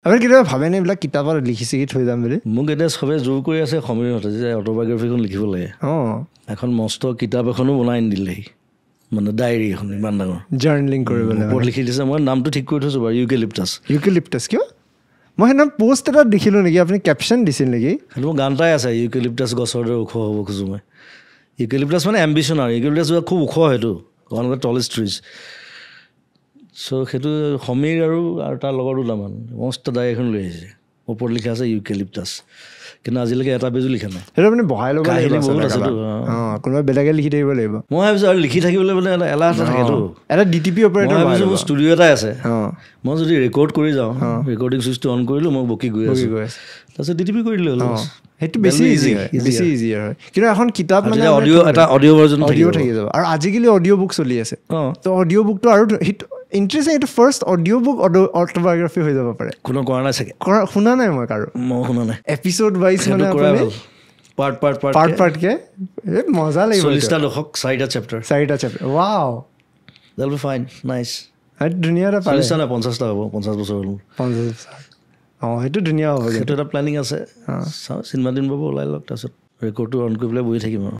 আপুনি কেতিয়াবা ভাবেনে এইবিলাক কিতাপত লিখি চিখি থৈ যাম বুলি মোক এতিয়া চবে জোৰ কৰি আছে সমীৰহঁতে যে অট'বায়োগ্ৰাফিখন লিখিব লাগে এখন মস্ত কিতাপ এখনো বনাই নিদিলেহি মানে ডায়েৰী এখন ইমান ডাঙৰ জাৰ্নেলিং কৰিবলৈ ওপৰত লিখি দিছে মই নামটো ঠিক কৰি থৈছোঁ বাৰু ইউকেলিপ্টাছ কিয় মই সেইদিনা পোষ্ট এটা দেখিলোঁ নেকি আপুনি কেপশ্যন দিছিল নেকি সেইটো মোৰ গান এটাই আছে ইউকেলিপ্টাছ গছৰ দৰে ওখ হ'ব খোজোঁ মই ইউকেলিপ্টাছ মানে এম্বিশ্যন আৰু ইউকেলিপ্টাছ খুব ওখ সেইটো one of the tallest trees so' সেইটো সমীৰ আৰু তাৰ লগৰ দুটামান মস্ত ডায়েৰী এখন লৈ আহিছে ওপৰত লিখা আছে ইউকেলিপ্টাছ কিন্তু আজিলৈকে এটা পেজো লিখা নাই সেইটো আপুনি বহাই ল'ব লাগিব বহুত আছেতো কোনোবা বেলেগে লিখি থাকিব লাগিব মই ভাবিছোঁ আৰু লিখি থাকিবলৈ মানে এলাহ এটা থাকেতো এটা DTP অপাৰেটৰ মই ভাবিছোঁ মোৰ ষ্টুডিঅ' এটাই আছে মই যদি ৰেকৰ্ড কৰি যাওঁ ৰেকৰ্ডিং ছুইচটো অন কৰিলোঁ মই বকি গৈ আছোঁ তাৰপিছত DTP কৰি দিলোঁ হ'ল সেইটো বেছি ইজি হয় কিন্তু এখন কিতাপ মানে অডিঅ' ভাৰ্জন থাকি যাব আৰু আজিকালি অডিঅ' বুক চলি আছে তো অডিঅ' বুকটো আৰু ইণ্টাৰেষ্টিং এইটো ফাৰ্ষ্ট অডিঅ' বুক অট'বায়োগ্ৰাফি হৈ যাব পাৰে কোনো কৰা নাই চাগে শুনা নাই মই কাৰো মই শুনা নাই এপিছ'ড ৱাইজ মানে পাৰ্টকে মজা লাগিব 40টা দশক 4টা chapter wow that'll be fine nice ধুনীয়া এটা 40টা নাই 50টা হ'ব 50 বছৰ হ'ল 50 বছৰ সেইটো ধুনীয়া হ'ব সেইটো এটা প্লেনিং আছে চাওঁ চিনেমা দিন পাব ওলাই লওক তাৰপিছত ৰেকৰ্ডটো অন কৰি পেলাই বহি থাকিম আৰু